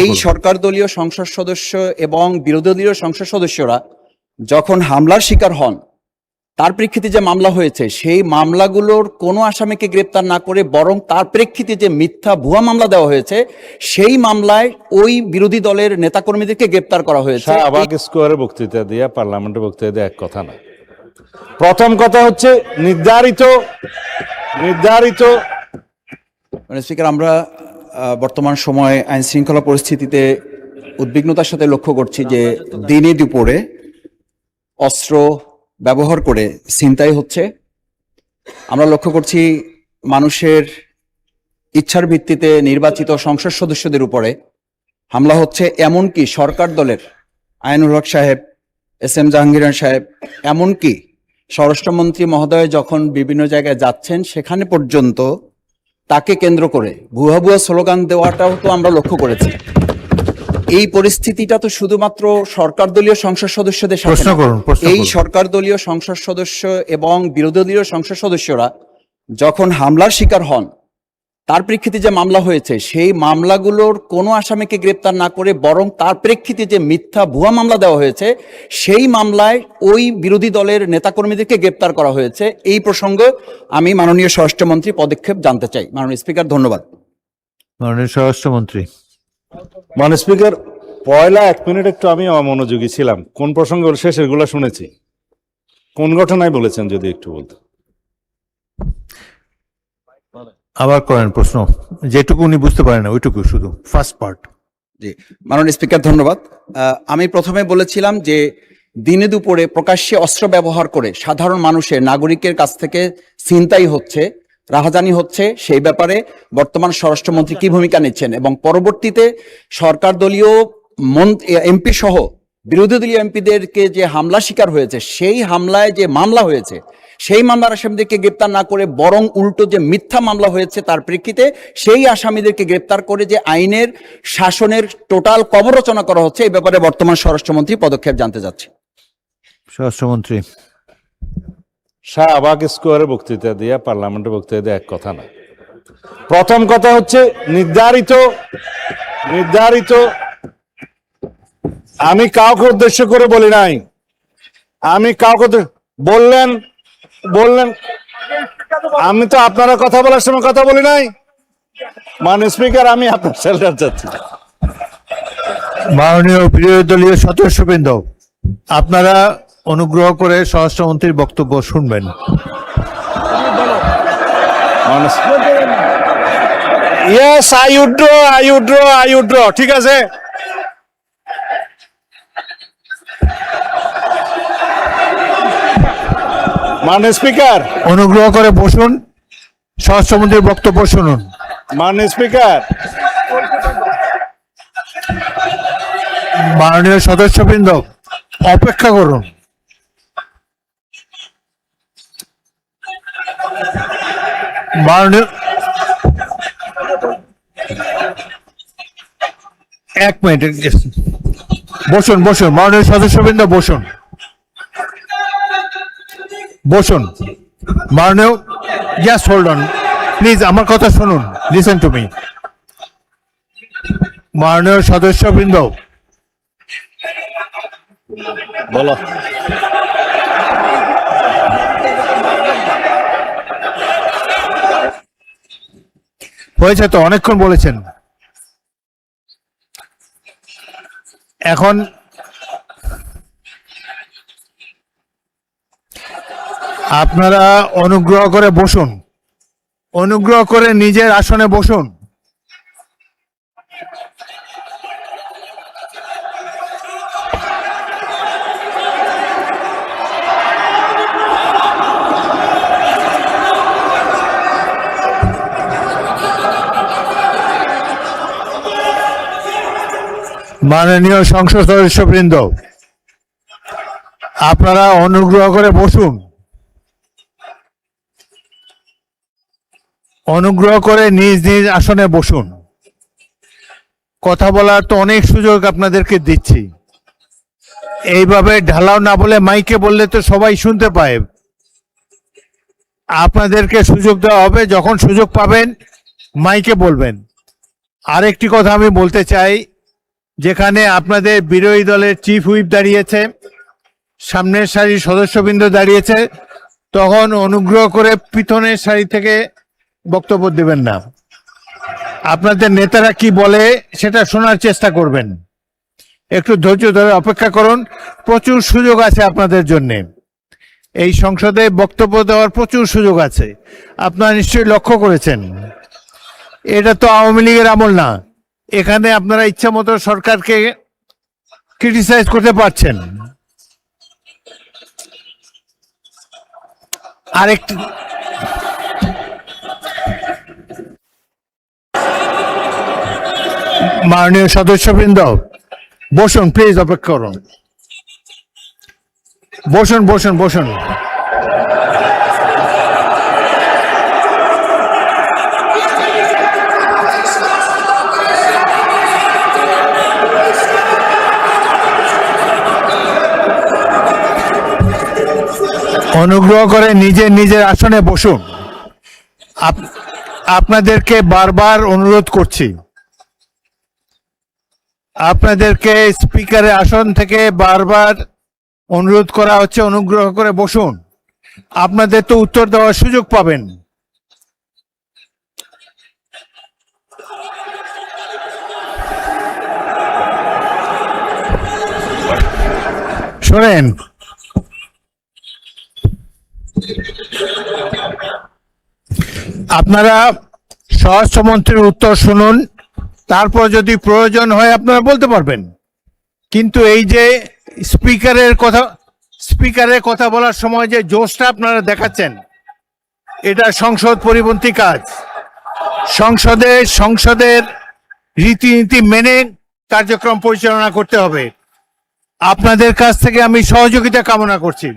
এই সরকার দলীয় সংসদ সদস্য এবং বিরোধী দলীয় সংসদ সদস্যরা যখন হামলার শিকার হন, তার প্রেক্ষিতে যে মামলা হয়েছে সেই মামলাগুলোর কোনো আসামিকে গ্রেপ্তার না করে বরং তার প্রেক্ষিতে যে মিথ্যা ভুয়া মামলা দেওয়া হয়েছে সেই মামলায় ওই বিরোধী দলের নেতাকর্মীদেরকে গ্রেপ্তার করা হয়েছে। শাহবাগ স্কোয়ারে বক্তৃতা দিয়া পার্লামেন্টে বক্তৃতা দেওয়া এক কথা না। প্রথম কথা হচ্ছে নির্ধারিত মানে স্পিকার, আমরা বর্তমান সময়ে আইন শৃঙ্খলা পরিস্থিতিতে উদ্বিগ্নতার সাথে লক্ষ্য করছি যে দিনে দুপুরে অস্ত্র ব্যবহার করে ছিনতাই হচ্ছে। আমরা লক্ষ্য করছি মানুষের ইচ্ছার ভিত্তিতে নির্বাচিত সংসদ সদস্যদের উপরে হামলা হচ্ছে, এমনকি সরকার দলের আইনুল হক সাহেব, এস এম জাহাঙ্গীর সাহেব, এমনকি স্বরাষ্ট্রমন্ত্রী মহোদয় যখন বিভিন্ন জায়গায় যাচ্ছেন সেখানে পর্যন্ত তাকে কেন্দ্র করে ভুয়া ভুয়া স্লোগান দেওয়াটাও তো আমরা লক্ষ্য করেছি। এই পরিস্থিতিটা তো শুধুমাত্র সরকার দলীয় সংসদ সদস্যদের সাথে না। এই সরকার দলীয় সংসদ সদস্য এবং বিরোধী দলীয় সংসদ সদস্যরা যখন হামলার শিকার হন, তার প্রেক্ষিতে যে মামলা হয়েছে সেই মামলাগুলোর কোনো আসামিকে গ্রেপ্তার না করে বরং তার প্রেক্ষিতে যে মিথ্যা ভুয়া মামলা দেওয়া হয়েছে সেই মামলায় ওই বিরোধী দলের নেতাকর্মীদেরকে গ্রেপ্তার করা হয়েছে। এই প্রসঙ্গে আমি মাননীয় স্বরাষ্ট্রমন্ত্রী পদক্ষেপ জানতে চাই। মাননীয় স্পিকার, ধন্যবাদ। মাননীয় স্বরাষ্ট্রমন্ত্রী। মাননীয় স্পিকার, পয়লা 1 মিনিট একটু আমি অমনোযোগী ছিলাম। কোন প্রসঙ্গে শেষ এগুলো শুনেছি, কোন ঘটনায় বলেছেন যদি একটু বলতেন। আবার করেন প্রশ্ন, যেটুকু উনি বুঝতে পারেন ওইটুকু, শুধু ফার্স্ট পার্ট। জি মাননীয় স্পিকার, ধন্যবাদ। আমি প্রথমে বলেছিলাম যে দিনে দুপুরে প্রকাশ্যে অস্ত্র ব্যবহার করে সাধারণ মানুষের, নাগরিকের কাছ থেকে ছিনতাই হচ্ছে, রাহাজানি হচ্ছে, সেই ব্যাপারে বর্তমান স্বরাষ্ট্রমন্ত্রী কি ভূমিকা নিচ্ছেন এবং পরবর্তীতে সরকার দলীয় এমপি সহ বিরোধী দলীয় এমপিদেরকে যে হামলা শিকার হয়েছে সেই হামলায় যে মামলা হয়েছে সেই মামলার আসামিদেরকে গ্রেপ্তার না করে বরং উল্টো যে মিথ্যা মামলা হয়েছে তার প্রেক্ষিতে সেই আসামিদেরকে গ্রেপ্তার করে যে আইনের শাসনের টোটাল কবরচনা করা হচ্ছে, এই ব্যাপারে বর্তমান স্বরাষ্ট্রমন্ত্রী পদক্ষেপ জানতে যাচ্ছে। স্বরাষ্ট্রমন্ত্রী। শাহবাগ স্কোয়ারে বক্তৃতা দিয়া পার্লামেন্টে বক্তৃতা দেওয়া এক কথা না। প্রথম কথা হচ্ছে নির্ধারিত আমি কাউকে উদ্দেশ্য করে বলি নাই। আমি কাউকে বললেন আমি তো আপনারা কথা বলার সময় কথা বলি নাই। মাননীয় স্পিকার, আমি আপনার শেল্টার চাচ্ছি। মাননীয় বিরোধী দলীয় সদস্যবৃন্দ, আপনারা অনুগ্রহ করে স্বরাষ্ট্রমন্ত্রীর বক্তব্য শুনবেন। Yes, I withdraw. ঠিক আছে। মাননীয় স্পিকার, অনুগ্রহ করে বসুন, স্বরাষ্ট্রমন্ত্রীর বক্তব্য শুনুন। মাননীয় স্পিকার, মাননীয় সদস্যবৃন্দ, অপেক্ষা করুন। মাননীয়, 1 মিনিট বসুন। মাননীয় সদস্যবৃন্দ বসুন। মাননীয়, জাস্ট হোল্ড অন প্লিজ, আমার কথা শুনুন, লিসেন টু মি। মাননীয় সদস্যবৃন্দ, বলো। হয়েছে তো, অনেকক্ষণ বলেছেন। এখন আপনারা অনুগ্রহ করে বসুন, অনুগ্রহ করে নিজের আসনে বসুন। মাননীয় সংসদ সদস্যবৃন্দ, আপনারা অনুগ্রহ করে বসুন। অনুগ্রহ করে নিজ নিজ আসনে বসুন। কথা বলার তো অনেক সুযোগ আপনাদেরকে দিচ্ছি, এইভাবে ঢালাও না বলে মাইকে বললে তো সবাই শুনতে পায়। আপনাদেরকে সুযোগ দেওয়া হবে, যখন সুযোগ পাবেন মাইকে বলবেন। আরেকটি কথা আমি বলতে চাই, যেখানে আপনাদের বিরোধী দলের চিফ হুইপ দাঁড়িয়েছে, সামনের সারির সদস্যবৃন্দ দাঁড়িয়েছে, তখন অনুগ্রহ করে পিছনের সারি থেকে বক্তব্য দেবেন না। আপনাদের নেতারা কি বলে সেটা শোনার চেষ্টা করবেন। একটু ধৈর্য ধরে অপেক্ষা করুন, প্রচুর সুযোগ আছে আপনাদের জন্যে। এই সংসদে বক্তব্য দেওয়ার প্রচুর সুযোগ আছে, আপনারা নিশ্চয়ই লক্ষ্য করেছেন। এটা তো আওয়ামী লীগের আমল না, এখানে আপনারা ইচ্ছা মতো সরকারকে ক্রিটিসাইজ করতে পারছেন। আরেকটি মাননীয় সদস্যবৃন্দ, বসুন প্লিজ, অপেক্ষা করুন। বসুন বসুন বসুন। অনুগ্রহ করে নিজের নিজের আসনে বসুন। আপনাদেরকে বারবার অনুরোধ করছি, আপনাদেরকে স্পিকারের আসন থেকে বারবার অনুরোধ করা হচ্ছে, অনুগ্রহ করে বসুন। আপনাদের তো উত্তর দেওয়ার সুযোগ পাবেন। শোনেন, আপনারা স্বরাষ্ট্রমন্ত্রীর উত্তর শুনুন, তারপর যদি প্রয়োজন হয় আপনারা বলতে পারবেন। কিন্তু এই যে স্পিকারের কথা বলার সময় যে জোশটা আপনারা দেখাচ্ছেন, এটা সংসদ পরিপন্থী কাজ। সংসদের রীতিনীতি মেনে কার্যক্রম পরিচালনা করতে হবে। আপনাদের কাছ থেকে আমি সহযোগিতা কামনা করছি।